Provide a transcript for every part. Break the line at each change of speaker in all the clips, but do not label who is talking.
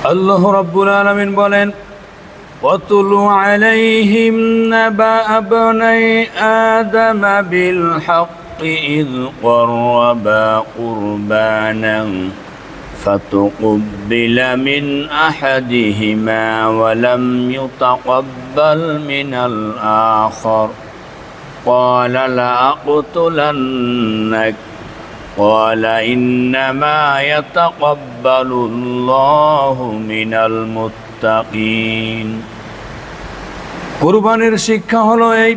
আল্লাহ রাব্বুল আলামিন বলেন, ওয়াতুলু আলাইহিম নাবা আবনাই আদম বিল হাক্কি ইয ক্বাররাবা কুরবানান فتقبل من أحدهما ولم يتقبل من الآخر قال لأقتلنك قال إنما يتقبل الله من المتقين কুরবানির শিক্ষা হলো এই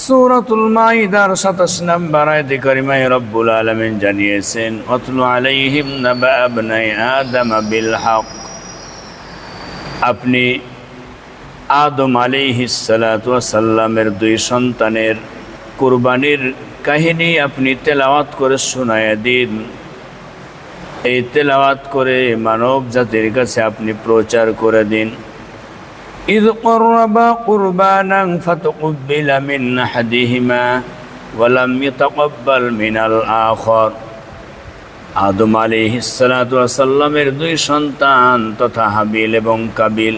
সূরাতুল মাইদার ২৭ নম্বর আয়াতে কারিমায় রব্বুল আলামিন জানিয়েছেন, ওয়াতলু আলাইহিম নাবা আবনাই আদম বিল হক। আপনি আদম আলাইহিস সালাতু ওয়াস সালামের দুই সন্তানের কুরবানির কাহিনী আপনি তেলাওয়াত করে শোনায়া দিন। এই তেলাওয়াত করে মানব জাতির কাছে আপনি প্রচার করে দিন। إذ قربا قربانا فتقبل من أحدهما ولم يتقبل من الآخر। আদম আলাইহিস সালাতু ওয়াস সালামের দুই সন্তান তথা হাবিল এবং কাবিল,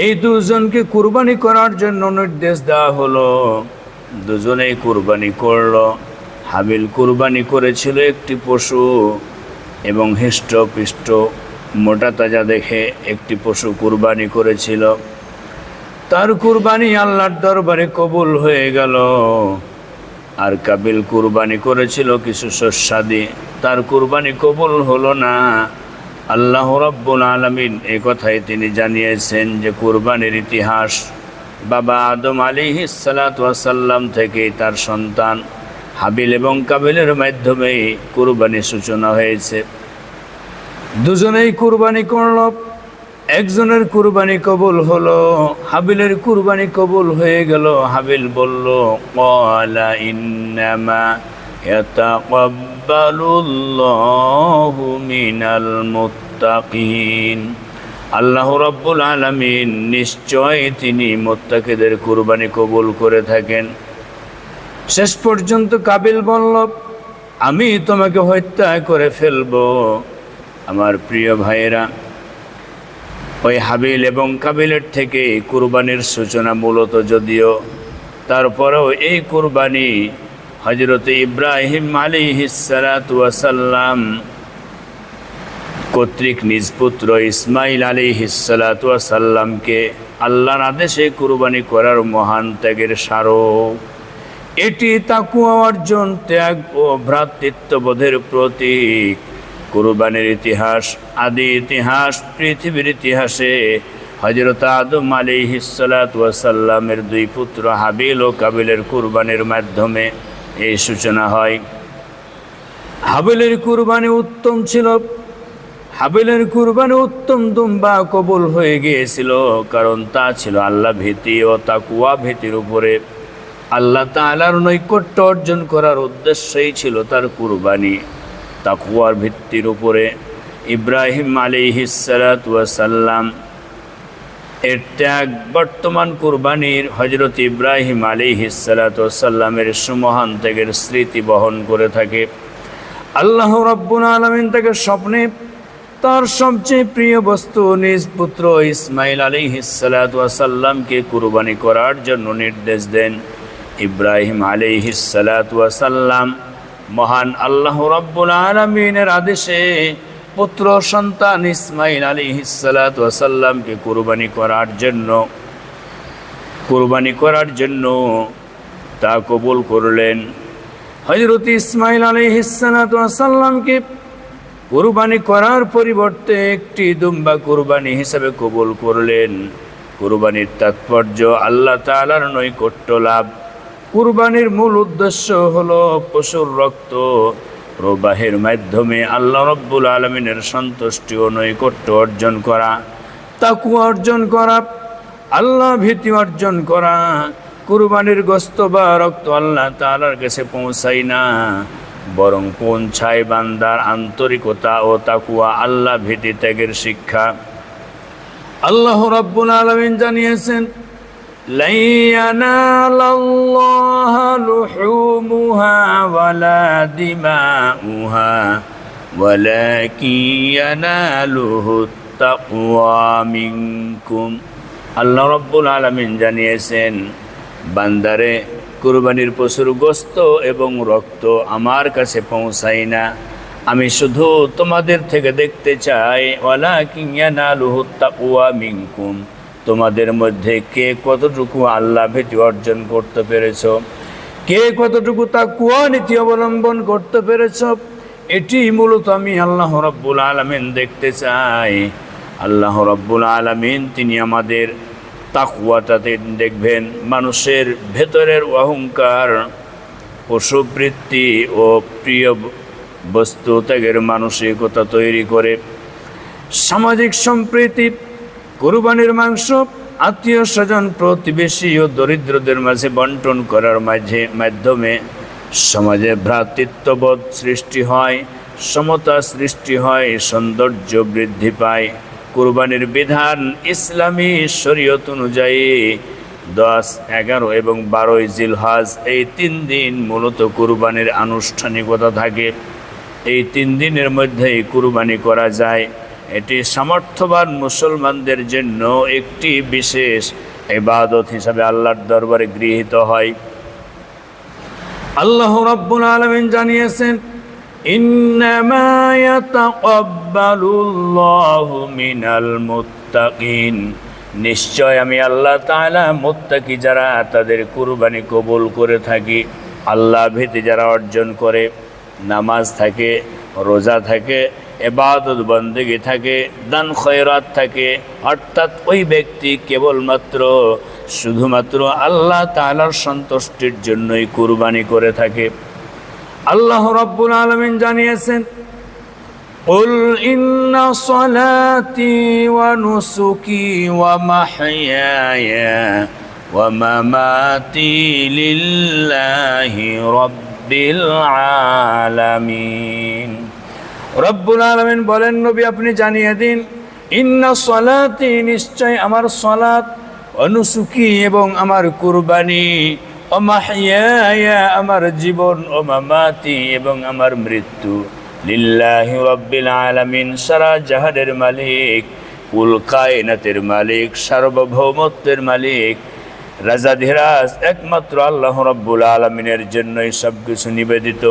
এই দুজনকে কুরবানি করার জন্য নির্দেশ দেওয়া হলো। দুজনেই কুরবানি করল। হাবিল কুরবানি করেছিল একটি পশু এবং হৃষ্টপুষ্ট মোটা তাজা দেখে একটি পশু কুরবানি করেছিল। তার কুরবানি আল্লাহর দরবারে কবুল হয়ে গেল। আর কাবিল কুরবানি করেছিল কিছু শস্যাদি, তার কুরবানি কবুল হলো না। আল্লাহ রাব্বুল আলামিন এই কথাই তিনি জানিয়েছেন যে কুরবানির ইতিহাস বাবা আদম আলাইহিস সালাতু ওয়াস সালাম থেকে তার সন্তান হাবিল এবং কাবিলের মাধ্যমে কুরবানির সূচনা হয়েছে। দুজনেই কুরবানি করল। একজনের কুরবানি কবুল হলো, হাবিলের কুরবানি কবুল হয়ে গেল। হাবিল বলল, ক্বালা ইন্নামা ইয়াতাকাব্বালুল্লাহু মিনাল মুত্তাকিন। আল্লাহ রাব্বুল আলামিন নিশ্চয় তিনি মুত্তাকিদের কুরবানি কবুল করে থাকেন। শেষ পর্যন্ত কাবিল বলল, আমি তোমাকে হত্যা করে ফেলবো। আমার প্রিয় ভাইয়েরা, ওই হাবিল এবং কাবিলের থেকে কুরবানির সূচনা মূলত, যদিও তারপরেও এই কুরবানি হযরত ইব্রাহিম আলাইহিস সালাতু ওয়াস সালাম কর্তৃক নিজ পুত্র ইসমাইল আলাইহিস সালাতু ওয়াস সালামকে আল্লাহর আদেশে কুরবানি করার মহান ত্যাগের স্মারক। এটি তাকওয়া অর্জন, ত্যাগ ও ভ্রাতৃত্ববোধের প্রতীক। কুরবানির ইতিহাস, আদি ইতিহাস, পৃথিবীর ইতিহাসে হযরত আদম আলাইহিস সালাতু ওয়াস সালামের দুই পুত্র হাবিল ও কাবিলের কুরবানির মাধ্যমে এই সূচনা হয়। হাবিলের কুরবানি উত্তম ছিল। হাবিলের কুরবানি উত্তম দুম্বা কবুল হয়ে গিয়েছিল, কারণ তা ছিল আল্লাহ ভীতি ও তাকওয়া ভীতির উপরে। আল্লাহ তাআলার নৈকট্য অর্জন করার উদ্দেশ্যই ছিল তার কুরবানি। তাকওয়ার ভিত্তির উপরে ইব্রাহিম আলাইহিস সালাতু ওয়াস সালাম এর ত্যাগ বর্তমান কুরবানির হযরত ইব্রাহিম আলাইহিস সালাতু ওয়াস সালামের সুমহান ত্যাগের স্মৃতি বহন করে থাকে। আল্লাহ রাব্বুল আলামিন তাকে স্বপ্নে তার সবচেয়ে প্রিয় বস্তু নিজ পুত্র ইসমাইল আলাইহিস সালাতু ওয়াস সালামকে কুরবানি করার জন্য নির্দেশ দেন। ইব্রাহিম আলাইহিস সালাতু ওয়াস সালাম মহান আল্লাহ রাব্বুল আলামিনের আদেশে পুত্র সন্তান ইসমাইল আলাইহিস সালাতু ওয়াস সালামকে কুরবানি করার জন্য তা কবুল করলেন। হযরত ইসমাইল আলাইহিস সালাতু ওয়াস সালামকে কুরবানি করার পরিবর্তে একটি দুম্বা কুরবানি হিসেবে কবুল করলেন। কুরবানির তাৎপর্য আল্লাহ তাআলার নৈকট্য লাভ। কুরবানির মূল উদ্দেশ্য হলো পশুর রক্ত প্রবাহের মাধ্যমে আল্লাহ রাব্বুল আলামিনের সন্তুষ্টি ও নৈকট্য অর্জন করা, তাকওয়া অর্জন করা, আল্লাহ ভীতি অর্জন করা। কুরবানির গোশত বা রক্ত আল্লাহ তাআলার কাছে পৌঁছায় না, বরং পৌঁছায় বান্দার আন্তরিকতা ও তাকওয়া, আল্লাহ ভীতি ত্যাগের শিক্ষা। আল্লাহ রাব্বুল আলামিন জানিয়েছেন, lan yanalallaha luhumuha wala dima'uha walakin yanaluhu التقوى منكم। আল্লাহ রাব্বুল আলামিন জানিয়েছেন, বান্দারে কুরবানির পশুর গোশত এবং রক্ত আমার কাছে পৌঁছায় না, আমি শুধু তোমাদের থেকে দেখতে চাই ওয়ালাকিন ইয়ানালুহুত তাকওয়া মিনকুম, তোমাদের মধ্যে কে কতটুকু আল্লাহ ভীতি অর্জন করতে পেরেছ, কে কতটুকু তাকওয়া নীতি অবলম্বন করতে পেরেছ, এটি মূলত আমি আল্লাহ রাব্বুল আলামিন দেখতে চাই। আল্লাহ রাব্বুল আলামিন তিনি আমাদের তাকওয়াটাতে দেখবেন। মানুষের ভেতরের অহংকার, পশুবৃত্তি ও প্রিয় বস্তু ত্যাগের মানসিকতা তৈরি করে সামাজিক সম্প্রীতি, কুরবানির মাংস আত্মীয় স্বজন, প্রতিবেশী ও দরিদ্রদের মাঝে বন্টন করার মাধ্যমে সমাজে ভ্রাতৃত্ববোধ সৃষ্টি হয়, সমতা সৃষ্টি হয়, সৌন্দর্য বৃদ্ধি পায়। কুরবানির বিধান ইসলামী শরীয়ত অনুযায়ী 10, 11 এবং 12 জিলহজ এই 3 দিন মূলত কুরবানির আনুষ্ঠানিকতা থাকে। এই 3 দিনের মধ্যেই কুরবানি করা যায়। এটি সামর্থ্যবান মুসলমানদের জন্য একটি বিশেষ ইবাদত হিসাবে আল্লাহর দরবারে গৃহীত হয়। আল্লাহ রাব্বুল আলামিন জানিয়েছেন, ইন্নামা ইয়াতাকাব্বালুল্লাহু মিনাল মুত্তাকিন, নিশ্চয় আমি আল্লাহ তাআলা মুত্তাকি যারা তাদের কুরবানি কবুল করে থাকি, আল্লাহ ভীতি যারা অর্জন করে, নামাজ থাকে, রোজা থাকে, ইবাদত বন্দেগী থাকে, দান খয়রাত থাকে, অর্থাৎ ওই ব্যক্তি কেবলমাত্র শুধুমাত্র আল্লাহ তাআলার সন্তুষ্টির জন্যই কুরবানি করে থাকে। আল্লাহ রাব্বুল আলামিন জানিয়েছেন, কুল ইন্না সলাতি ওয়া নুসুকি ওয়া মাহইয়ায়া ওয়া মামাতি লিল্লাহি রাব্বিল আলামিন। রব্বুল আলামিন বলেন, নবী আপনি জানিয়ে দিন, ইন্না সলাতি, নিশ্চয় আমার সলাত, ওয়া নুসুকি এবং আমার কুরবানি, ও মাহইয়ায়া আমার জীবন, ও মামাতি এবং আমার মৃত্যু, লিল্লাহি রাব্বিল আলামিন সারা জাহানের মালিক, কুল কায়নাতের মালিক, সার্বভৌমত্বের মালিক, রাজাধিরাজ একমাত্র আল্লাহ রাব্বুল আলামিনের জন্যই সব কিছু নিবেদিত।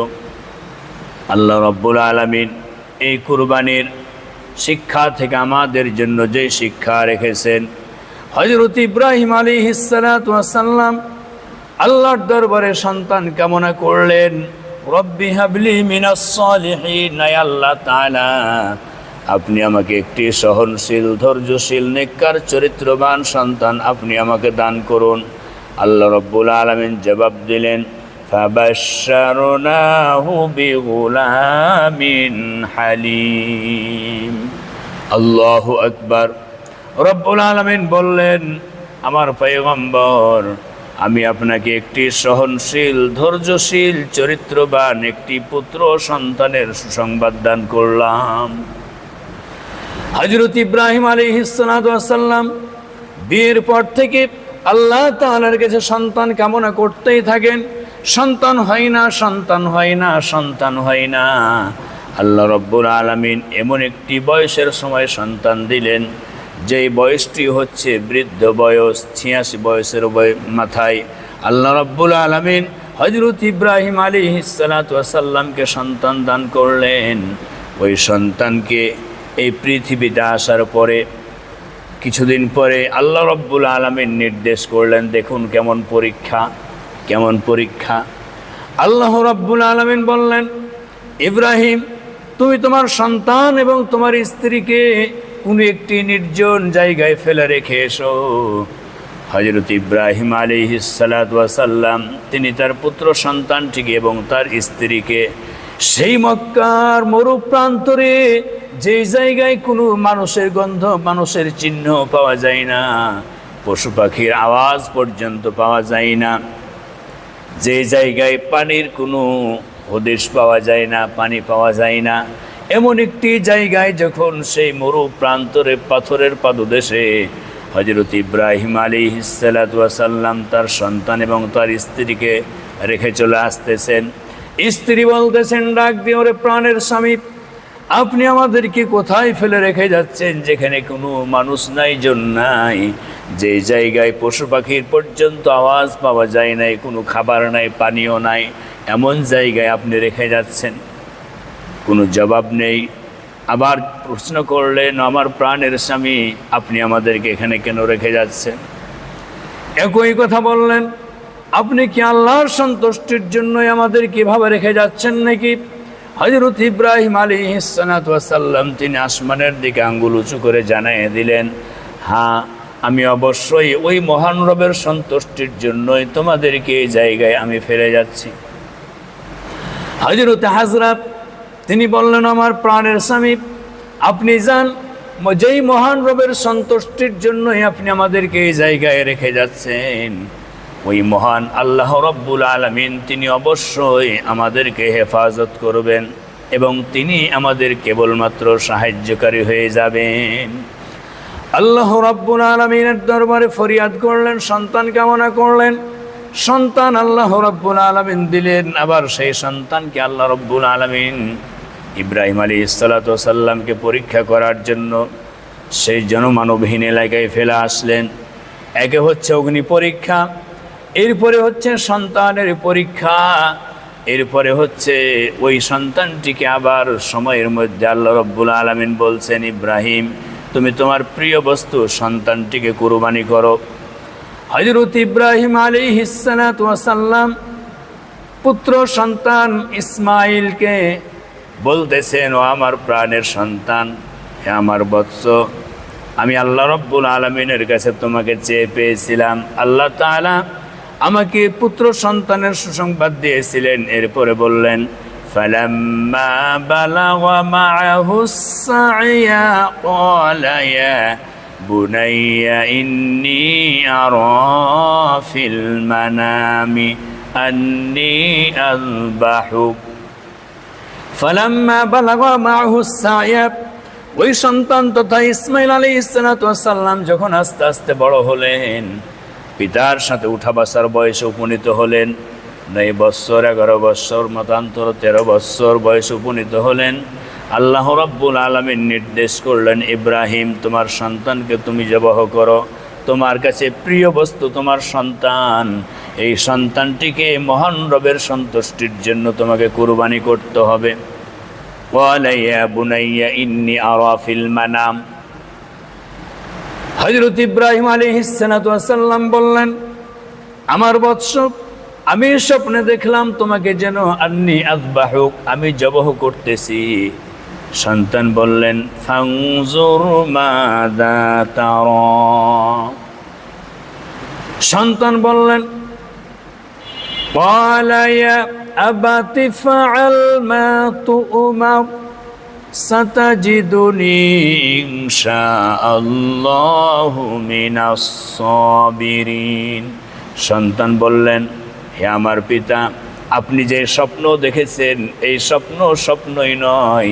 আল্লাহ রাব্বুল আলামিন এই কুরবানির শিক্ষা থেকে আমাদের জন্য যে শিক্ষা রেখেছেন, হযরত ইব্রাহিম আলাইহিস সালাতু ওয়াস সালাম আল্লাহর দরবারে সন্তান কামনা করলেন, রব্বি হাবলি মিনাস সালিহিন, আল্লাহ তাআলা আপনি আমাকে একটি সহনশীল, ধৈর্যশীল, নেককার, চরিত্রবান সন্তান আপনি আমাকে দান করুন। আল্লাহ রাব্বুল আলামিন জবাব দিলেন, ফাবাশশারনাহু বিগুলামিন হালিম। আল্লাহু আকবার। রব্বুল আলামিন বললেন, আমার পয়গম্বর আমি আপনাকে একটি সহনশীল, ধৈর্যশীল, চরিত্রবান একটি পুত্র সন্তানের সুসংবাদ দান করলাম। হযরত ইব্রাহিম আলাইহিস সালাতু ওয়াস সালাম বিয়ের পর থেকে আল্লাহ তাআলার কাছে সন্তান কামনা করতেই থাকেন, সন্তান হয় না, সন্তান হয় না, সন্তান হয় না। আল্লাহ রাব্বুল আলামিন এমন একটি বয়সের সময় সন্তান দিলেন, যেই বয়সটি হচ্ছে বৃদ্ধ বয়স, 86 বয়সের মাথায় আল্লাহ রাব্বুল আলামিন হযরত ইব্রাহিম আলাইহিস সালাতু ওয়াস সালামকে সন্তান দান করলেন। ওই সন্তানকে এই পৃথিবীতে আসার পরে কিছুদিন পরে আল্লাহ রাব্বুল আলামিন নির্দেশ করলেন, দেখুন কেমন পরীক্ষা, কেমন পরীক্ষা। আল্লাহ রাব্বুল আলামিন বললেন, ইব্রাহিম তুমি তোমার সন্তান এবং তোমার স্ত্রীকে কোনো একটি নির্জন জায়গায় ফেলে রেখে এসো। হযরত ইব্রাহিম আলাইহিস সালাতু ওয়াস সালাম তিনি তার পুত্র সন্তানটিকে এবং তার স্ত্রীকে সেই মক্কার মরু প্রান্তরে, যেই জায়গায় কোনো মানুষের গন্ধ, মানুষের চিহ্ন পাওয়া যায় না, পশু পাখির আওয়াজ পর্যন্ত পাওয়া যায় না, যে জায়গায় পানির কোনো হদিশ পাওয়া যায় না, পানি পাওয়া যায় না, এমন একটি জায়গায় যখন সেই মরু প্রান্তরে পাথরের পাদদেশে হযরত ইব্রাহিম আলাইহিস সালাতু ওয়াস সালাম তার সন্তান এবং তার স্ত্রীকে রেখে চলে আসতেছেন, স্ত্রী বলতেছেন ডাক দিয়ে, ওরে প্রাণের স্বামী, আপনি আমাদেরকে কোথায় ফেলে রেখে যাচ্ছেন যেখানে কোনো মানুষ নাই, জন নাই, যে জায়গায় পশু পাখির পর্যন্ত আওয়াজ পাওয়া যায় নাই, কোনো খাবার নাই, পানীয় নাই, এমন জায়গায় আপনি রেখে যাচ্ছেন? কোনো জবাব নেই। আবার প্রশ্ন করলেন, আমার প্রাণের স্বামী, আপনি আমাদেরকে এখানে কেন রেখে যাচ্ছেন? একই কথা বললেন, আপনি কি আল্লাহর সন্তুষ্টির জন্যই আমাদের কিভাবে রেখে যাচ্ছেন নাকি? হযরত ইব্রাহিম আলাইহিস সালাতু ওয়াস সালাম তিনি আসমানের দিকে আঙ্গুল উঁচু করে জানিয়ে দিলেন, হ্যাঁ, আমি অবশ্যই ওই মহান রবের সন্তুষ্টির জন্যই তোমাদেরকে এই জায়গায় আমি ফেলে যাচ্ছি। হযরত হাজরা তিনি বললেন, আমার প্রাণের স্বামী, আপনি যান, যেই মহান রবের সন্তুষ্টির জন্যই আপনি আমাদেরকে এই জায়গায় রেখে যাচ্ছেন, ওই মহান আল্লাহ রব্বুল আলামিন তিনি অবশ্যই আমাদেরকে হেফাজত করবেন এবং তিনি আমাদের কেবলমাত্র সাহায্যকারী হয়ে যাবেন। আল্লাহ রব্বুল আলামিনের দরবারে ফরিয়াদ করলেন, সন্তান কামনা করলেন, সন্তান আল্লাহ রব্বুল আলামিন দিলেন। আবার সেই সন্তানকে আল্লাহ রব্বুল আলামিন ইব্রাহিম আলাইহিস সালাতু ওয়াস সালামকে পরীক্ষা করার জন্য সেই জনমানবহীন এলাকায় ফেলে আসলেন। একে হচ্ছে অগ্নি পরীক্ষা, এরপরে হচ্ছে সন্তানের পরীক্ষা, এরপরে হচ্ছে ওই সন্তানটিকে আবার সময়ের মধ্যে আল্লাহ রব্বুল আলামিন বলছেন, ইব্রাহিম, তুমি তোমার প্রিয় বস্তু সন্তানটিকে কুরবানি করো। হযরত ইব্রাহিম আলাইহিস সালাতু ওয়াস সালাম পুত্র সন্তান ইসমাইলকে বলতেছেন, ও আমার প্রাণের সন্তান, হে আমার বৎস, আমি আল্লাহ রব্বুল আলামিনের কাছে তোমাকে চেয়ে পেয়েছিলাম। আল্লাহ তাআলা আমাকে পুত্র সন্তানের সুসংবাদ দিয়েছিলেন। এরপরে বললেন, ফালাম্মা বালাগা মাআহুস সা'য়া ক্বালা ইয়া বুনাইয়া ইন্নী আরা ফিল মানামি আন্নী আযবাহুক। ফালাম্মা বালাগা মাআহুস সা'য়া, ওই সন্তান তথা ইসমাইল আলাইহিস সালাতু ওয়াস সালাম যখন আস্তে আস্তে বড় হলেন, পিতার সাথে উঠা বসার বয়সে উপনীত হলেন, 9 বৎসর, 11 বৎসর, মতান্তর 13 বৎসর বয়সে উপনীত হলেন, আল্লাহ রাব্বুল আলামিন নির্দেশ করলেন, ইব্রাহিম, তোমার সন্তানকে তুমি জবাহ করো। তোমার কাছে প্রিয় বস্তু তোমার সন্তান, এই সন্তানটিকে মহান রবের সন্তুষ্টির জন্য তোমাকে কুরবানি করতে হবে। ক্বালা ইয়া বুনাইয়া ইন্নী আরা ফিল মানাম। হযরত ইব্রাহিম আলাইহিস সালাতু ওয়াস সালাম বললেন, আমার বৎস, আমি স্বপ্নে দেখলাম তোমাকে যেন আন্নী আযবাহুক, আমি জবাহ করতেছি। সন্তান বললেন, ফানজুর মাযা তারা। সন্তান বললেন, ক্বালা ইয়া আবাতি ফাআল মা তু'মার সাতাজিদুনি ইনশাআল্লাহু মিনাস সাবিরিন। সন্তান বললেন, হে আমার পিতা, আপনি যে স্বপ্ন দেখেছেন এই স্বপ্ন স্বপ্নই নয়,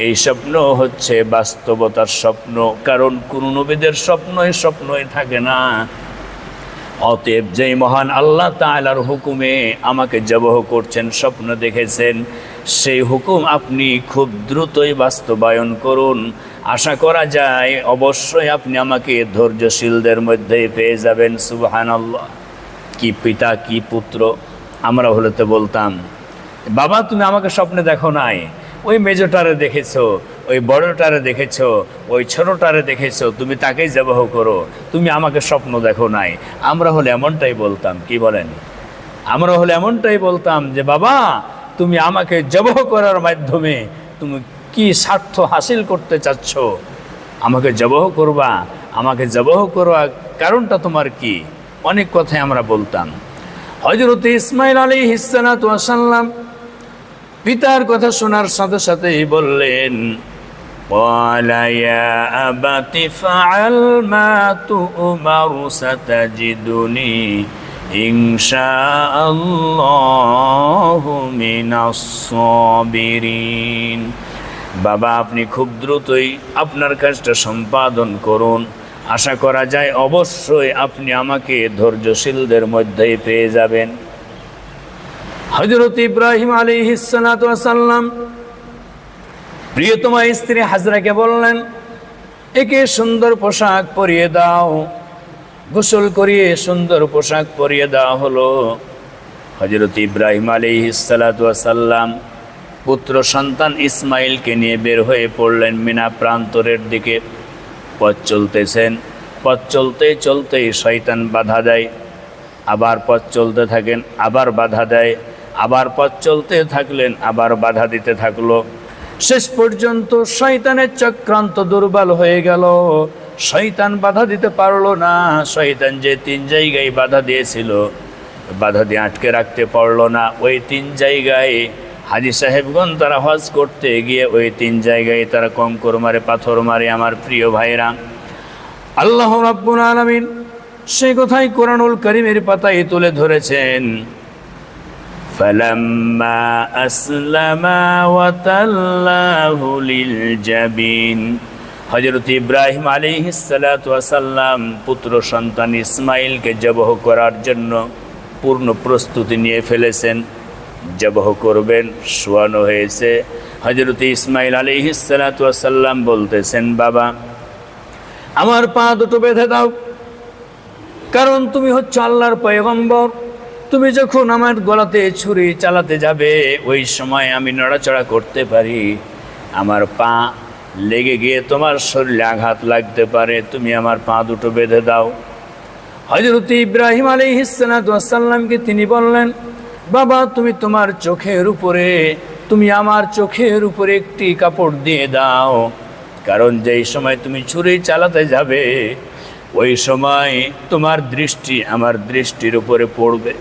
এই স্বপ্ন হচ্ছে বাস্তবতার স্বপ্ন, কারণ কোন নবীদের স্বপ্নই স্বপ্নই থাকে না। অতএব যেই মহান আল্লাহ তাআলার হুকুমে আমাকে জবাহ করছেন, স্বপ্ন দেখেছেন, সেই হুকুম আপনি খুব দ্রুতই বাস্তবায়ন করুন। আশা করা যায় অবশ্যই আপনি আমাকে ধৈর্যশীলদের মধ্যেই পেয়ে যাবেন। সুবহানাল্লাহ! কি পিতা, কি পুত্র! আমরা হলে তো বলতাম, বাবা তুমি আমাকে স্বপ্নে দেখো নাই, ওই মেজোটারে দেখেছো, ওই বড়টারে দেখেছো, ওই ছোটটারে দেখেছো, তুমি তাকেই জবাহ করো, তুমি আমাকে স্বপ্ন দেখো নাই। আমরা হলে এমনটাই বলতাম, কি বলেন? আমরা হলে এমনটাই বলতাম যে বাবা তুমি আমাকে জবাহ করার মাধ্যমে তুমি কি স্বার্থ হাসিল করতে চাচ্ছ? আমাকে জবাহ করবা, আমাকে জবাহ করবা, কারণটা তোমার কি? অনেক কথাই আমরা বলতাম। হযরত ইসমাইল আলাইহিস সালাতু ওয়াস সালাম পিতার কথা শোনার সাথে সাথেই বললেন, ক্বালা ইয়া আবাতি ফাআল মা তু'মার সাতাজিদুনি ইনশাআল্লাহু মিনাস সাবিরিন। বাবা আপনি খুব দ্রুতই আপনার কাজটা সম্পাদন করুন, আশা করা যায় অবশ্যই আপনি আমাকে ধৈর্যশীলদের মধ্যেই পেয়ে যাবেন। হযরত ইব্রাহিম আলাইহিস সালাতু ওয়াস সালাম প্রিয়তমা স্ত্রী হাজরাকে বললেন, একে সুন্দর পোশাক পরিয়ে দাও। গোসল করিয়ে সুন্দর পোশাক পরিয়ে দেওয়া হলো। হযরত ইব্রাহিম আলাইহিস সালাতু ওয়াস সালাম পুত্র সন্তান ইসমাইলকে নিয়ে বের হয়ে পড়লেন মিনা প্রান্তরের দিকে। পথ চলতেছেন, পথ চলতে চলতেই শয়তান বাধা দেয়, আবার পথ চলতে থাকেন, আবার বাধা দেয়, আবার পথ চলতে থাকলেন, আবার বাধা দিতে থাকলো। শেষ পর্যন্ত শয়তানের চক্রান্ত দুর্বল হয়ে গেল। শয়তান বাধা দিতে পারলো না। শয়তান যে 3 জায়গায় বাধা দিয়েছিল, বাধা দিয়ে আটকে রাখতে পারলো না। ওই 3 জায়গায় হাজী সাহেবগণ তারা হজ করতে গিয়ে ওই 3 জায়গায় তারা কঙ্কর মারে, পাথর মারে। আমার প্রিয় ভাইরা, আল্লাহ রাব্বুল আলামিন সেই কথাই কোরআনুল কারীমের পাতায় তুলে ধরেছেন। ফালাম্মা আসলামা ওয়া তাল্লাহু লিল জাবিন। হযরত ইব্রাহিম আলাইহিস সালাতু ওয়াস সালাম পুত্র সন্তান ইসমাইলকে জবহ করার জন্য পূর্ণ প্রস্তুতি নিয়ে ফেলেছেন। জবহ করবেন, শোয়ানো হয়েছে। হযরত ইসমাইল আলাইহিস সালাতু ওয়াস সালাম বলতেছেন, বাবা আমার পা দুটো বেঁধে দাও, কারণ তুমি হচ্ছে আল্লাহর পয়গম্বর। তুমি যখন আমার গলাতে ছুরি চালাতে যাবে, ওই সময় আমি নড়াচড়া করতে পারি, আমার পা লেগে গিয়ে তোমার শরীরে আঘাত লাগতে পারে। তুমি আমার পা দুটো বেঁধে দাও। হযরত ইব্রাহিম আলাইহিস সালাতু ওয়াস সালামকে তিনি বললেন, বাবা তুমি তোমার চোখের উপরে, তুমি আমার চোখের উপরে একটি কাপড় দিয়ে দাও, কারণ যেই সময় তুমি ছুরি চালাতে যাবে, ওই সময় তোমার দৃষ্টি আমার দৃষ্টির উপরে পড়বে,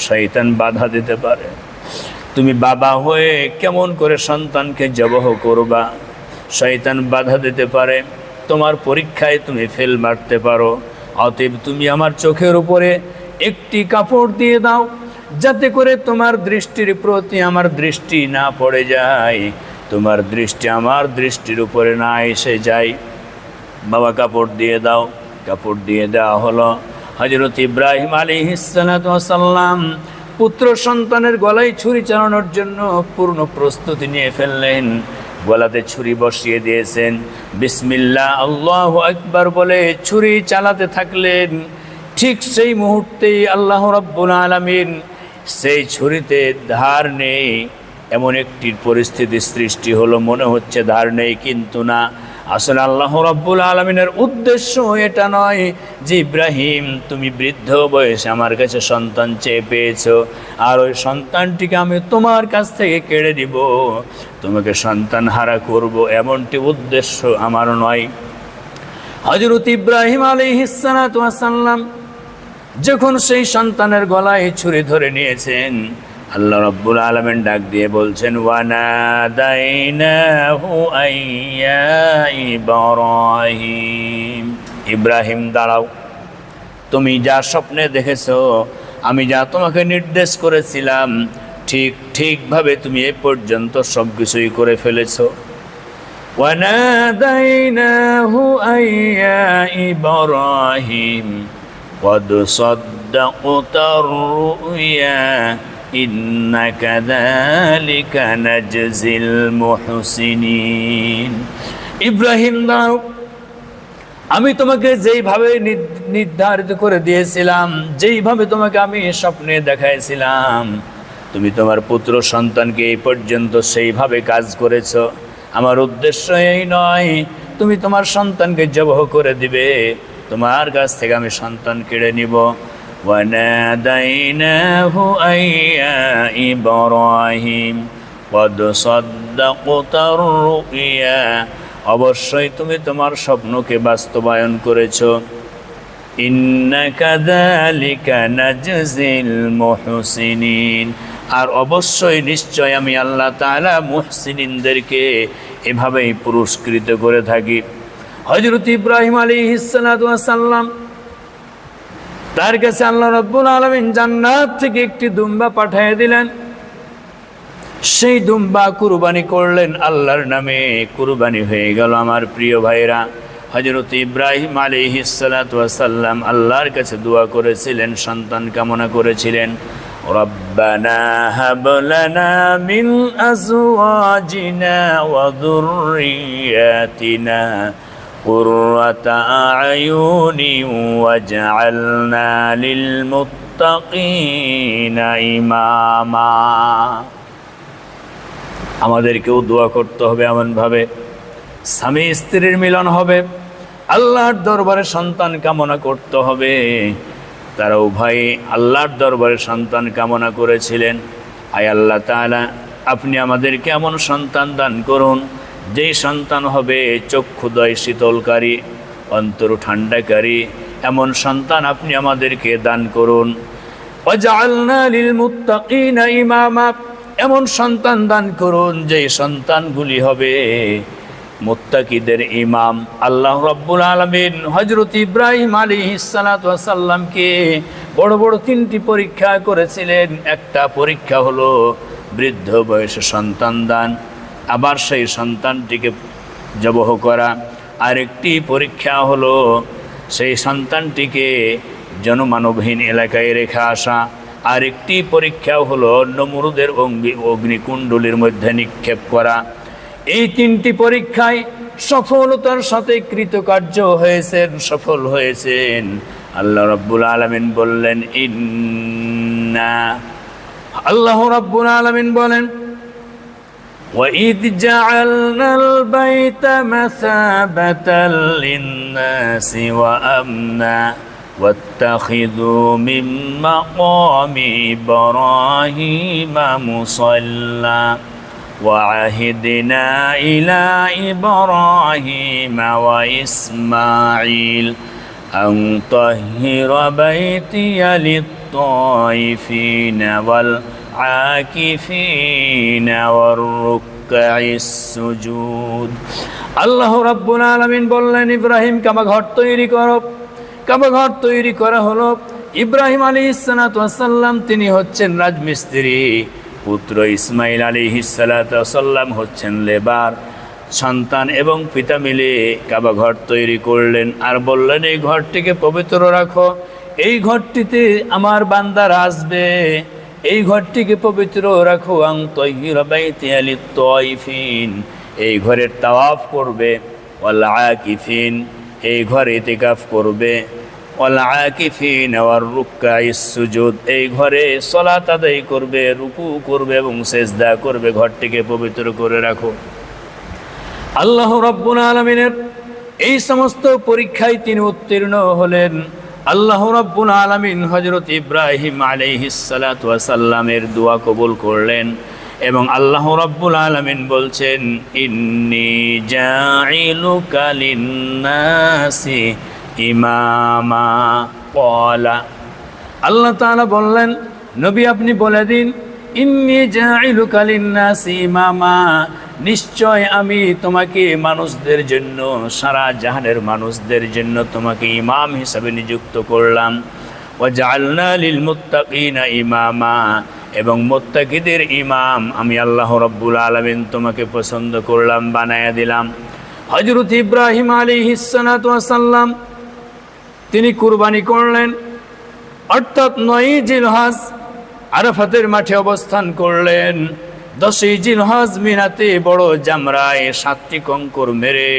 শয়তান বাধা দিতে পারে। তুমি বাবা হয়ে কেমন করে সন্তানকে জবহ করবা? শয়তান বাধা দিতে পারে, তোমার পরীক্ষায় তুমি ফেল মারতে পারো। অতএব তুমি আমার চোখের উপরে একটি কাপড় দিয়ে দাও, যাতে করে তোমার দৃষ্টির প্রতি আমার দৃষ্টি না পড়ে যায়, তোমার দৃষ্টি আমার দৃষ্টির উপরে না এসে যায়। বাবা কাপড় দিয়ে দাও। কাপড় দিয়ে দেওয়া হলো। হযরত ইব্রাহিম আলাইহিস সালাতু ওয়াস সালাম পুত্র সন্তানের গলায় ছুরি চালানোর জন্য পূর্ণ প্রস্তুতি নিয়ে ফেললেন। গলাতে ছুরি বসিয়ে দিয়েছেন। বিসমিল্লাহ আল্লাহু আকবার বলে ছুরি চালাতে থাকলেন। ঠিক সেই মুহূর্তেই আল্লাহ রাব্বুল আলামিন সেই ছুরিতে ধার নেই এমন একটি পরিস্থিতি সৃষ্টি হলো। মনে হচ্ছে ধার নেই, কিন্তু না, আসলে আল্লাহ রাব্বুল আলামিনের উদ্দেশ্য এটা নয় যে ইব্রাহিম তুমি বৃদ্ধ বয়সে আমার কাছে সন্তান চেয়ে পেয়েছো, আর ওই সন্তানটিকে আমি তোমার কাছ থেকে কেড়ে দিব, তোমাকে সন্তান হারা করব, এমনটি উদ্দেশ্য আমার নয়। হযরত ইব্রাহিম আলাইহিস সালাতু ওয়াস সালাম যখন সেই সন্তানের গলায় ছুরি ধরে নিয়েছেন, আল্লাহ রাব্বুল আলামিন ডাক দিয়ে বলছেন, ওয়ানাদাইনাহু আইয়া ইব্রাহিম। ইব্রাহিম দাঁড়াও, তুমি যা স্বপ্নে দেখেছো, আমি যা তোমাকে নির্দেশ করেছিলাম, ঠিকভাবে তুমি এ পর্যন্ত সব কিছুই করে ফেলেছো। ওয়ানাদাইনাহু আইয়া ইব্রাহিম قد صدقت الرؤيا إنا كذلك نجزي المحسنين। ইব্রাহিম দাও, আমি তোমাকে যেইভাবে নির্ধারিত করে দিয়েছিলাম, যেইভাবে তোমাকে আমি স্বপ্নে দেখাইছিলাম, তুমি তোমার পুত্র সন্তানকে এই পর্যন্ত সেইভাবে কাজ করেছো। আমার উদ্দেশ্য এই নয় তুমি তোমার সন্তানকে জবহ করে দিবে, তোমার কাছ থেকে আমি সন্তান কেড়ে নিব। ওয়ানাদাইনাহু আইয়া ইব্রাহিম কদ সাদ্দাকতার রুইয়া। অবশ্যই তুমি তোমার স্বপ্নকে বাস্তবায়ন করেছো। ইন্নাকা যালিকা নাজজিল মুহসিনিন। আর অবশ্যই নিশ্চয় আমি আল্লাহ তাআলা মুহসিনিনদেরকে এভাবেই পুরস্কৃত করে থাকি। হযরত ইব্রাহিম আলাইহিস সালাতু ওয়াস সালাম তার কাছে আল্লাহ রাব্বুল আলামিন জান্নাত থেকে একটি দুম্বা পাঠিয়ে দিলেন। সেই দুম্বা কুরবানি করলেন আল্লাহর নামে, কুরবানি হয়ে গেল। আমার প্রিয় ভাইরা, হযরত ইব্রাহিম আলাইহিস সালাতু ওয়াস সালাম আল্লাহর কাছে দোয়া করেছিলেন, সন্তান কামনা করেছিলেন। ربنا هب لنا من أزواجنا وذرياتنا قرة أعين واجعلنا للمتقين إماما। আমাদেরকেও দোয়া করতে হবে এমনভাবে স্বামী স্ত্রীর মিলন হবে, আল্লাহর দরবারে সন্তান কামনা করতে হবে। তারা উভয়ে আল্লাহর দরবারে সন্তান কামনা করেছিলেন। আয় আল্লাহ তাআলা, আপনি আমাদেরকে এমন সন্তান দান করুন যেই সন্তান হবে চক্ষুদয় শীতলকারী, অন্তর ঠান্ডাকারী, এমন সন্তান আপনি আমাদেরকে দান করুন। ওয়াজআলনা লিল মুত্তাকিনা ইমামা, এমন সন্তান দান করুন যেই সন্তানগুলি হবে মুত্তাকিদের ইমাম। আল্লাহ রাব্বুল আলামিন হযরত ইব্রাহিম আলাইহিস সালাতু ওয়াস সালামকে বড় বড় তিনটি পরীক্ষা করেছিলেন। একটা পরীক্ষা হলো বৃদ্ধ বয়সে সন্তান দান, আবার সেই সন্তানটিকে জবহ করা। আরেকটি পরীক্ষা হলো সেই সন্তানটিকে জনমানবহীন এলাকায় রেখে আসা। আরেকটি পরীক্ষা হলো নমরুদের অগ্নিকুণ্ডলীর মধ্যে নিক্ষেপ করা। এই তিনটি পরীক্ষায় সফলতার সাথে কৃতকার্য হয়েছেন, সফল হয়েছেন। আল্লাহ রাব্বুল আলামিন বললেন আল্লাহ রাব্বুল আলামিন বলেন, وَإِذْ جَعَلْنَا الْبَيْتَ مَثَابَةً لِلنَّاسِ وَأَمْنًا وَاتَّخِذُوا مِن مَّقَامِ إِبْرَاهِيمَ مُصَلًّى وَعَهِدْنَا إِلَى إِبْرَاهِيمَ وَإِسْمَاعِيلَ أَن طَهِّرَ بَيْتِيَ لِلطَّائِفِينَ والعاكفين والركع السجود। আল্লাহ রাব্বুল আলামিন বললেন, ইব্রাহিম কাবাঘর তৈরি করো। কাবাঘর তৈরি করা হলো। ইব্রাহিম আলাইহিস সালাতু ওয়াস সালাম তিনি হচ্ছেন রাজমিস্ত্রি, পুত্র ইসমাইল আলাইহিস সালাতু ওয়াস সালাম হচ্ছেন লেবার। সন্তান এবং পিতা মিলে কাবাঘর তৈরি করলেন আর বললেন, এই ঘরটিকে পবিত্র রাখো, এই ঘরটিতে আমার বান্দারা আসবে, এই ঘরটিকে পবিত্র রাখো। আন তাহিরা বাইতিয়া লিত-তাইফিন, এই ঘরের তাওয়াফ করবে। ওয়াল আকিফিন, এই ঘরে ইতিকাফ করবে। ওয়াল আকিফিন ওয়ার রুকআইস সুজুদ, এই ঘরে সালাত আদায় করবে, রুকু করবে এবং সিজদা করবে। ঘরটিকে পবিত্র করে রাখো। আল্লাহ রাব্বুল আলামিনের এই সমস্ত পরীক্ষায় তিনি উত্তীর্ণ হলেন। আল্লাহ রাব্বুল আলামিন হযরত ইব্রাহিম আলাইহিস সালাতু ওয়াস সালামের দোয়া কবুল করলেন এবং আল্লাহ রাব্বুল আলামিন বলছেন, ইন্নী জাইলুকা লিন্নাসি ইমামা ক্বালা। আল্লাহ তাআলা বললেন, নবী আপনি বলে দিন, ইন্নী জাইলুকা লিন্নাসি ইমামা, নিশ্চয় আমি তোমাকে মানুষদের জন্য, সারা জাহানের মানুষদের জন্য তোমাকে ইমাম হিসাবে নিযুক্ত করলাম। ওয়াজআলনা লিল মুত্তাকিনা ইমামা, এবং মুত্তাকিদের ইমাম আমি আল্লাহ রাব্বুল আলামিন তোমাকে পছন্দ করলাম, বানায়া দিলাম। হযরত ইব্রাহিম আলাইহিস সালাতু ওয়াস সালাম তিনি কুরবানি করলেন, অর্থাৎ 9 জিলহজ আরাফাতের মাঠে অবস্থান করলেন। 10 জিলহজ মিনাতে বড় জামরায় 7টি কঙ্কর মেরে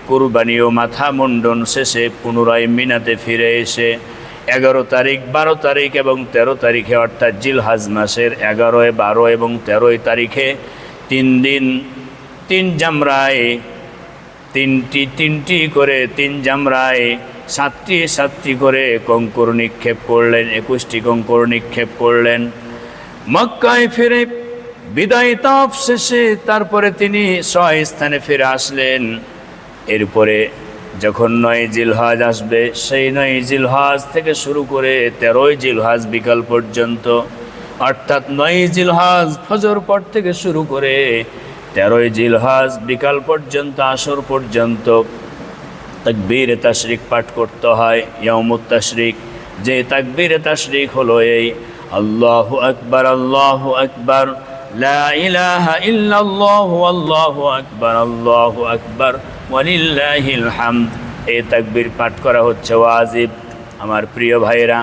কুরবানি ও মাথা মুন্ডন শেষে পুনরায় মিনাতে ফিরে এসে 11 তারিখ, 12 তারিখ এবং 13 তারিখে, অর্থাৎ জিলহজ মাসের 11, 12 এবং 13 তারিখে 3 দিন 3 জামরায়, তিনটি করে 3 জামরায় 7টি করে কঙ্কর নিক্ষেপ করলেন, 21টি কঙ্কর নিক্ষেপ করলেন। মক্কায় ফিরে বিদায় তাওয়াফ শেষে তারপরে তিনি স্বস্থানে ফিরে আসলেন। এরপরে যখন 9 জিলহজ আসবে, সেই 9 জিলহজ থেকে শুরু করে 13 জিলহজ বিকাল পর্যন্ত, অর্থাৎ 9 জিলহজ ফজর পর থেকে শুরু করে 13 জিলহজ বিকাল পর্যন্ত, আসর পর্যন্ত তাকবীরে তাশরিক পাঠ করতে হয়। ইয়াউমুত তাশরিক, যে তাকবীরে তাশরিক হলো এই, আল্লাহু আকবার, আল্লাহু আকবার, লা ইলাহা ইল্লাল্লাহু, আল্লাহু আকবার, আল্লাহু আকবার, ওয়ালিল্লাহিল হামদ। এই তাকবীর পাঠ করা হচ্ছে ওয়াজিব। আমার প্রিয় ভাইয়েরা,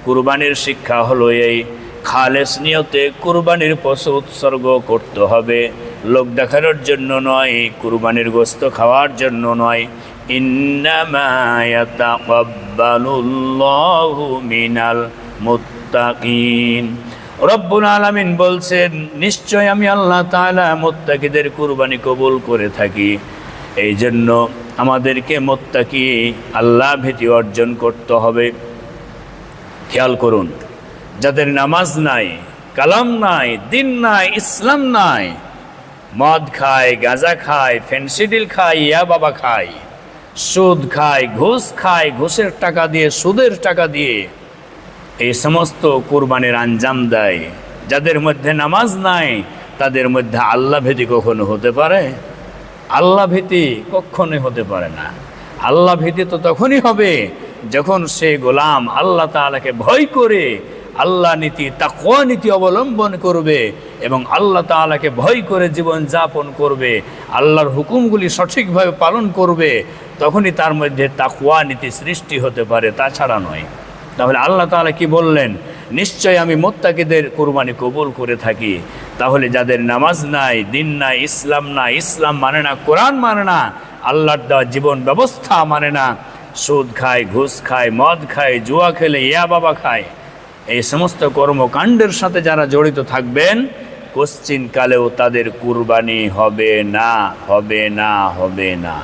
কুরবানির শিক্ষা হলো এই, খালেস নিয়তে কুরবানির পশু উৎসর্গ করতে হবে, লোক দেখানোর জন্য নয়, কুরবানির গোশত খাওয়ার জন্য নয়। ইন্নামা ইয়াতাকাব্বালুল্লাহু মিনাল মুত্তাকিন। রব্বুল আলামিন বলছেন, নিশ্চয় আমি আল্লাহ তাআলা মুত্তাকিদের কুরবানি কবুল করে থাকি। এই জন্য আমাদেরকে মুত্তাকি আল্লাহ ভীতি অর্জন করতে হবে। খেয়াল করুন, যাদের নামাজ নাই, কালাম নাই, দিন নাই, ইসলাম নাই, মদ খায়, গাঁজা খায়, ফেন্সিডিল খায়, ইয়া বাবা খায়, সুদ খায়, ঘুষ খায়, ঘুষের টাকা দিয়ে, সুদের টাকা দিয়ে এই সমস্ত কুরবানির আঞ্জাম দেয়, যাদের মধ্যে নামাজ নাই, তাদের মধ্যে আল্লাহ ভীতি কখনো হতে পারে? আল্লাহ ভীতি কখনোই হতে পারে না। আল্লাহ ভীতি তো তখনই হবে যখন সে গোলাম আল্লাহ তাআলাকে ভয় করে আল্লাহ নীতি, তাকওয়া নীতি অবলম্বন করবে এবং আল্লাহ তাআলাকে ভয় করে জীবন যাপন করবে, আল্লাহর হুকুমগুলি সঠিকভাবে পালন করবে, তখনই তার মধ্যে তাকওয়া নীতি সৃষ্টি হতে পারে, তাছাড়া নয়। তাহলে আল্লাহ তাআলা কি বললেন? নিশ্চয় আমি মুত্তাকিদের কুরবানি কবুল করে থাকি। তাহলে যাদের নামাজ নাই, দিন নাই, ইসলাম নাই, ইসলাম মানে না, কোরআন মানে না, আল্লাহর দেওয়া জীবন ব্যবস্থা মানে না, সুদ খায়, ঘুষ খায়, মদ খায়, জুয়া খেলে, ইয়া বাবা খায়, এই সমস্ত কর্মকাণ্ডের সাথে যারা জড়িত থাকবেন, কশ্চিনকালেও তাদের কুরবানি হবে না, হবে না, হবে না।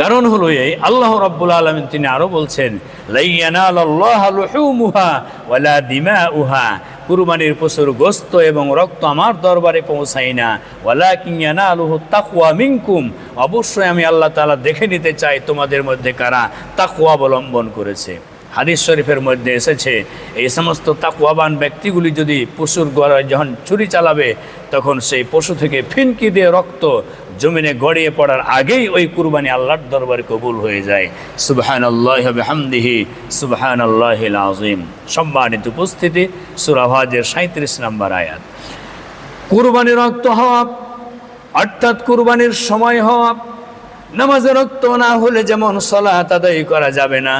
কারণ হলো এই, আল্লাহ রাব্বুল আলামিন তিনি আরো বলছেন, লা ইয়ানালাল্লাহু লুহুমুহা ওয়ালা দিমাউহা, কুরবানির পশুর গোশত এবং রক্ত আমার দরবারে পৌঁছায় না, ওয়ালাকিন ইয়ানালুহু তাকওয়া মিনকুম, অবশ্যই আমি আল্লাহ তাআলা দেখে নিতে চাই তোমাদের মধ্যে কারা তাকওয়া অবলম্বন করেছে। হাদিস শরীফের মধ্যে এসেছে, এই সমস্ত তাকওয়াবান ব্যক্তিগুলি যদি পশুর গলায় যখন ছুরি চালাবে, তখন সেই পশু থেকে ফিনকি দিয়ে রক্ত জমিনে গড়িয়ে পড়ার আগেই ওই কুরবানি আল্লাহর দরবারে কবুল হয়ে যায়। সুবহানাল্লাহি ওয়া বিহামদিহি সুবহানাল্লাহিল আযীম। সম্মানিত উপস্থিতি, সূরা হজের 37 নম্বর আয়াত। কুরবানির রক্ত হওয়া অর্থাৎ কুরবানির সময় হওয়া, নামাজে রক্ত না হলে যেমন সালাত আদায় করা যাবে না,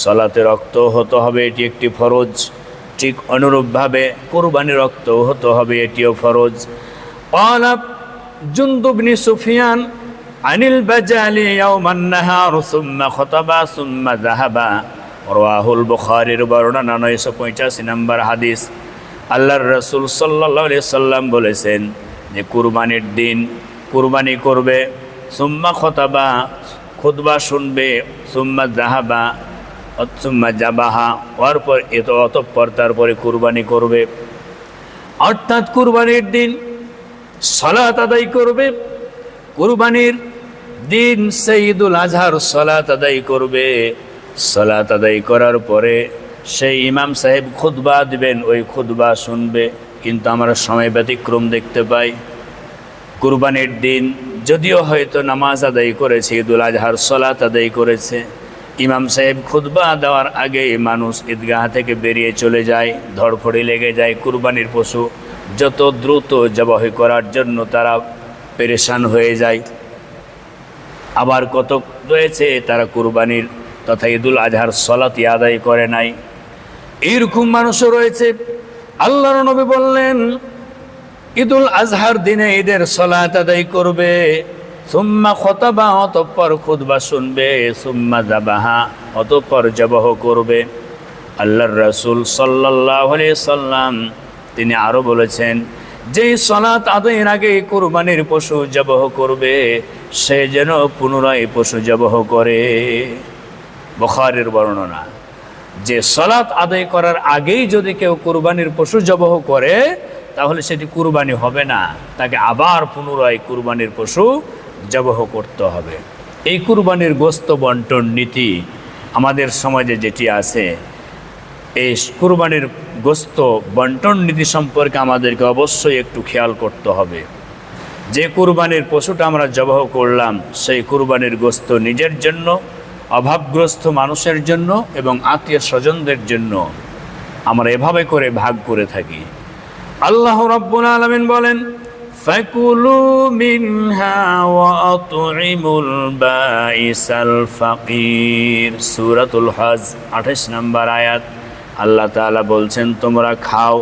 সালাতে রক্ত হতে হবে, এটি একটি ফরজ, ঠিক অনুরূপভাবে কুরবানির রক্ত হতে হবে, এটিও ফরজ। ক্বালা জুনদুব বিন সুফিয়ান আনিল বাজালি ইয়াওমান নাহার সুম্মা খাতাবা সুম্মা যাহাবা, রাওয়াহুল বুখারীর বর্ণনা 985 নম্বর হাদিস। আল্লাহর রাসূল সাল্লাল্লাহু আলাইহি সাল্লাম বলেছেন যে কুরবানির দিন কুরবানি করবে, সুম্মা খাতাবা খুতবা শুনবে, সুম্মা যাহাবা সুম্মা যাবাহা, অতঃপর তারপরে কুরবানি করবে। অর্থাৎ কুরবানির দিন সালাত আদায় করবে, কুরবানির দিন ঈদুল আজহার সালাত আদায় করবে। সালাত আদায় করার পরে সেই ইমাম সাহেব খুতবা দিবেন, ওই খুতবা শুনবে। কিন্তু আমরা সময় ব্যতিক্রম দেখতে পাই, কুরবানির দিন যদিও হয়তো নামাজ আদায় করেছে, ঈদুল আজহার সালাত আদায় করেছে, ইমাম সাহেব খুতবা দেওয়ার আগেই মানুষ ঈদগাহ থেকে বেরিয়ে চলে যায়, ধড়ফড়ি লেগে যায়, কুরবানির পশু যত দ্রুত জবাহ করার জন্য তারা পেরেশান হয়ে যায়। আবার কত রয়েছে তারা কুরবানির তথা ঈদুল আজহার সালাত আদায় করে নাই। এরকম মানুষও রয়েছে। আল্লাহর নবী বললেন, ঈদুল আজহার দিনে ঈদের সালাত আদায় করবে, সুম্মা খতাবা অতঃপর খুতবা শুনবে, সুম্মা যাবাহা অতঃপর জবাহ করবে। আল্লাহর রাসূল সাল্লাল্লাহু আলাইহি সাল্লাম তিনি আরো বলেছেন, যেই সালাত আদায়ের আগে কুরবানির পশু জবাহ করবে, সে যেন পুনরায় পশু জবাহ করে। বুখারীর বর্ণনা, যে সালাত আদায় করার আগেই যদি কেউ কুরবানির পশু জবাহ করে, তাহলে সেটি কুরবানি হবে না, তাকে আবার পুনরায় কুরবানির পশু জবাহ করতে হবে। এই কুরবানির গোশত বন্টন নীতি আমাদের সমাজে যেটি আছে, এই কুরবানির গোশত বন্টন নীতি সম্পর্কে আমাদেরকে অবশ্যই একটু খেয়াল করতে হবে। যে কুরবানির পশুটা আমরা জবাহ করলাম, সেই কুরবানির গোশত নিজের জন্য, অভাবগ্রস্ত মানুষের জন্য এবং আত্মীয় স্বজনদের জন্য আমরা এভাবে করে ভাগ করে থাকি। আল্লাহ রাব্বুল আলামিন বলেন, ফাকুলু মিনহা ওয়া আত'ইমুল বাঈসাল ফাকির। সূরাতুল হজ 28 নম্বর আয়াত। আল্লাহ তাআলা বলছেন তোমরা খাও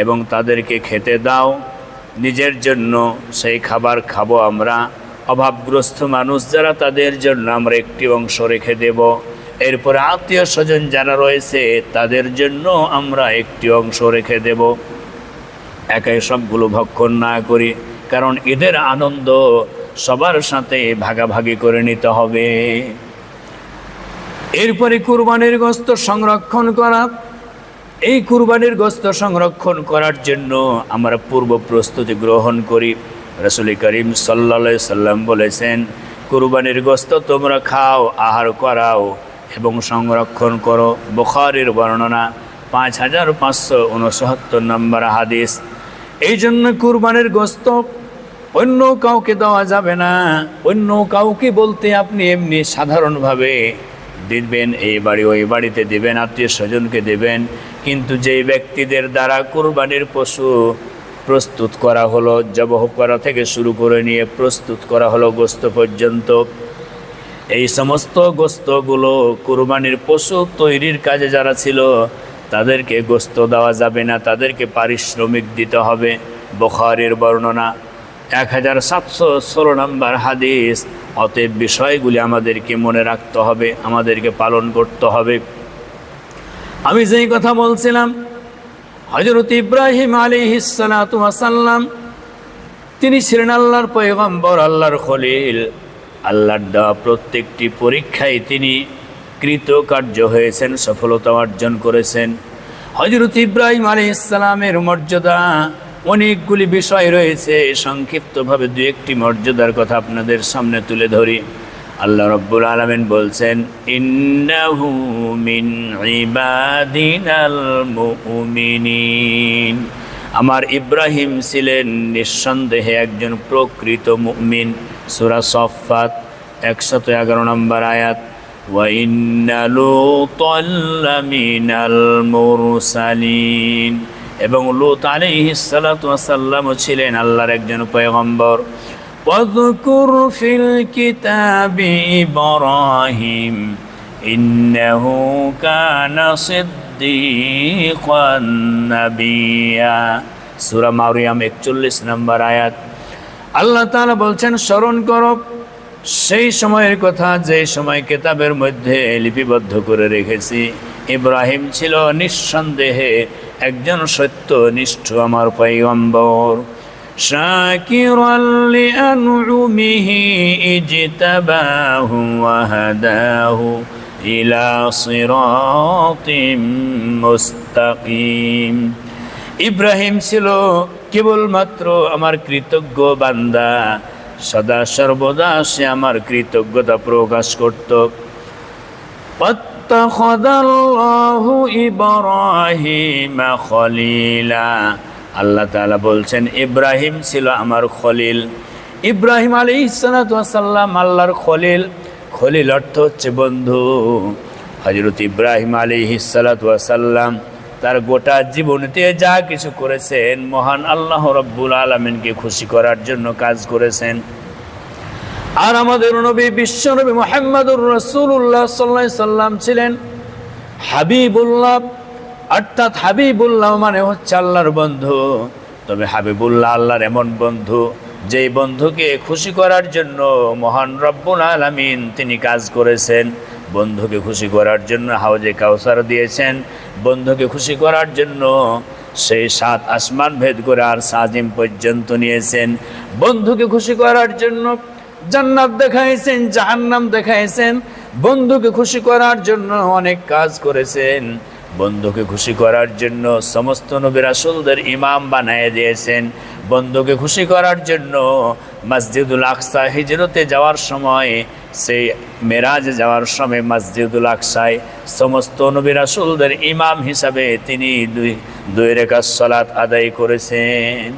এবং তাদেরকে খেতে দাও, নিজের জন্য সেই খাবার খাবো আমরা, অভাবগ্রস্ত মানুষ যারা তাদের জন্য আমরা একটি অংশ রেখে দেব, এরপরে আত্মীয় স্বজন যারা রয়েছে তাদের জন্য আমরা একটি অংশ রেখে দেব। একাই সবগুলো ভক্ষণ না করি, কারণ ঈদের আনন্দ সবার সাথে ভাগাভাগি করে নিতে হবে। এরপরে কুরবানির গোশত সংরক্ষণ করা। এই কুরবানির গোশত সংরক্ষণ করার জন্য আমরা পূর্ব প্রস্তুতি গ্রহণ করি। রাসূল করিম সাল্লাল্লাহু আলাইহি সাল্লাম বলেছেন, কুরবানির গোশত তোমরা খাও, আহার করাও এবং সংরক্ষণ করো। বুখারীর বর্ণনা 5569 নম্বর হাদিস। এই জন্য কুরবানির গোশত অন্য কাউকে দেওয়া যাবে না। অন্য কাউকে বলতে আপনি এমনি সাধারণভাবে দিবেন, এই বাড়ি ওই বাড়িতে দিবেন, আত্মীয় স্বজনকে দেবেন, কিন্তু যেই ব্যক্তিদের দ্বারা কুরবানির পশু প্রস্তুত করা হলো, জবহ করা থেকে শুরু করে নিয়ে প্রস্তুত করা হলো গোশত পর্যন্ত, এই সমস্ত গোশতগুলো কুরবানির পশু তৈরির কাজে যারা ছিল তাদেরকে গোশত দেওয়া যাবে না, তাদেরকে পারিশ্রমিক দিতে হবে। বুখারীর বর্ণনা 1716 নম্বর হাদিস। অতএব বিষয়গুলি আমাদেরকে মনে রাখতে হবে, আমাদেরকে পালন করতে হবে। আমি যেই কথা বলছিলাম, হযরত ইব্রাহিম আলাইহিস সালাতু ওয়াস সালাম তিনি ছিলেন আল্লাহর পয়গম্বর, আল্লাহর খলিল। আল্লাহর দেওয়া প্রত্যেকটি পরীক্ষায় তিনি কৃতকার্য হয়েছেন, সফলতা অর্জন করেছেন। হযরত ইব্রাহিম আলাইহিস সালামের মর্যাদা অনেকগুলি বিষয় রয়েছে, সংক্ষিপ্তভাবে দু একটি মর্যাদার কথা আপনাদের সামনে তুলে ধরি। আল্লাহ রাব্বুল আলামিন বলছেন, ইন্নাহু মিন ইবাদিনাল মুমিনিন। আমার ইব্রাহিম ছিলেন নিঃসন্দেহে একজন প্রকৃত মুমিন। সূরা সফফাত 111 নম্বর আয়াত। ওয়া ইন্না লূতাল লামিনাল মুরসালিন। এবং লূত আলাইহিস সালাতু ওয়াস সালাম ছিলেন আল্লাহর একজন পয়গম্বর। ওয়াযকুর ফিল কিতাবি ইব্রাহিম ইন্নাহু কানা সিদ্দীকান নাবিয়্যা। সূরা মারইয়াম 41 নম্বর আয়াত। আল্লাহ তাআলা বলছেন, স্মরণ করো সেই সময়ের কথা যে সময় কিতাবের মধ্যে লিপিবদ্ধ করে রেখেছি। ইব্রাহিম ছিল নিঃসন্দেহে একজন সত্যনিষ্ঠ আমার পয়গম্বর। শাকিরাল লিআনউমিহি ইজতাবাহু ওয়া হাদাহু ইলা সিরাতিম মুস্তাকিম। ইব্রাহিম ছিল কেবলমাত্র আমার কৃতজ্ঞ বান্দা, সদা সর্বদা সে আমার কৃতজ্ঞতা প্রকাশ করত। আত্তাখাযাল্লাহু ইব্রাহিমা খলিলা। আল্লাহ তাআলা বলছেন, ইব্রাহিম ছিল আমার খলিল। ইব্রাহিম আলাইহিস সালাতু ওয়াস সালাম আল্লাহর খলিল। খলিল অর্থ হচ্ছে বন্ধু। হযরত ইব্রাহিম আলাইহিস সালাতু ওয়াস সালাম তার গোটা জীবনেতে যা কিছু করেছেন মহান আল্লাহ রাব্বুল আলামিনকে খুশি করার জন্য কাজ করেছেন। আর আমাদের নবী বিশ্বনবী মুহাম্মদুর রাসূলুল্লাহ সাল্লাল্লাহু আলাইহি সাল্লাম ছিলেন হাবিবুল্লাহ। অর্থাৎ হাবিবুল্লাহ মানে হচ্ছে আল্লাহর বন্ধু। তবে হাবিবুল্লাহ আল্লাহর এমন বন্ধু, যেই বন্ধুকে খুশি করার জন্য মহান রব্বুল আলামিন তিনি কাজ করেছেন। বন্ধুকে খুশি করার জন্য হাউজে কাউসার দিয়েছেন। বন্ধুকে খুশি করার জন্য সেই 7 আসমান ভেদ করে আর সাজিম পর্যন্ত নিয়েছেন। বন্ধুকে খুশি করার জন্য জান্নাত দেখাইছেন, জাহান্নাম দেখাইছেন। বন্ধুকে খুশি করার জন্য অনেক কাজ করেছেন। বন্ধুকে খুশি করার জন্য সমস্ত নবী রাসূলদের ইমাম বানিয়ে দিয়েছেন। বন্ধুকে খুশি করার জন্য মসজিদুল আকসা হিজরতে যাওয়ার সময়, সেই মেরাজে যাওয়ার সময় মসজিদুল আকসায় সমস্ত নবী রাসূলদের ইমাম হিসাবে তিনি দুই রাকাত সালাত আদায় করেছেন।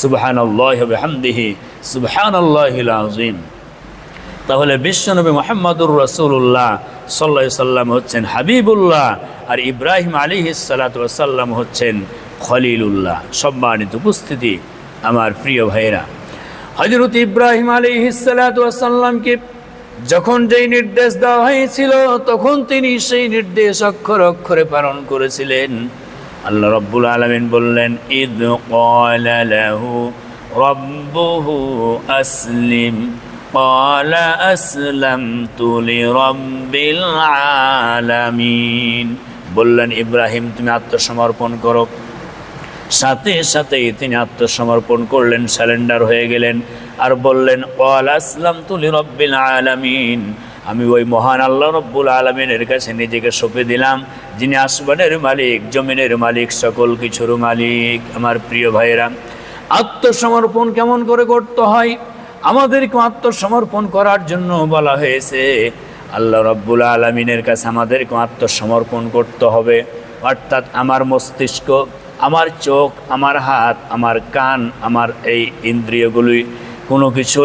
সুবহানাল্লাহি ওয়া বিহামদিহি সুবহানাল্লাহিল আযীম। তাহলে বিশ্বনবী মুহাম্মদুর রাসূলুল্লাহ সাল্লাল্লাহু আলাইহি সাল্লাম হচ্ছেন হাবিবুল্লাহ, আর ইব্রাহিম আলাইহিস সালাতু ওয়াস সালাম হচ্ছেন খলিলুল্লাহ। সম্মানিত উপস্থিতি, আমার প্রিয় ভাইরা, হযরত ইব্রাহিম আলাইহিস সালাতু ওয়াস সালামকে যখন যেই নির্দেশ দেওয়া হয়েছিল তখন তিনি সেই নির্দেশ অক্ষরে অক্ষরে পালন করেছিলেন। আল্লাহ রাব্বুল আলামিন বললেন, ইদ ক্বালা লাহু রাব্বুহু আসলিম ক্বালা আসলামতু লিরাব্বিল আলামিন। বললেন, ইব্রাহিম তুমি আত্মসমর্পণ করো। সাথে সাথেই তিনি আত্মসমর্পণ করলেন, সারেন্ডার হয়ে গেলেন, আর বললেন, ক্বালা আসলামতু লিরাব্বিল আলামিন, আমি ওই মহান আল্লাহ রব্বুল আলামিনের কাছে নিজেকে সঁপে দিলাম, যিনি আসমানের মালিক, জমিনের মালিক, সকল কিছুর মালিক। আমার প্রিয় ভাইয়েরা, আত্মসমর্পণ কেমন করে করতে হয়? আমাদেরকে আত্মসমর্পণ করার জন্য বলা হয়েছে। আল্লাহ রব্বুল আলামিনের কাছে আমাদেরকে আত্মসমর্পণ করতে হবে। অর্থাৎ আমার মস্তিষ্ক, আমার চোখ, আমার হাত, আমার কান, আমার এই ইন্দ্রিয়গুলি কোনো কিছু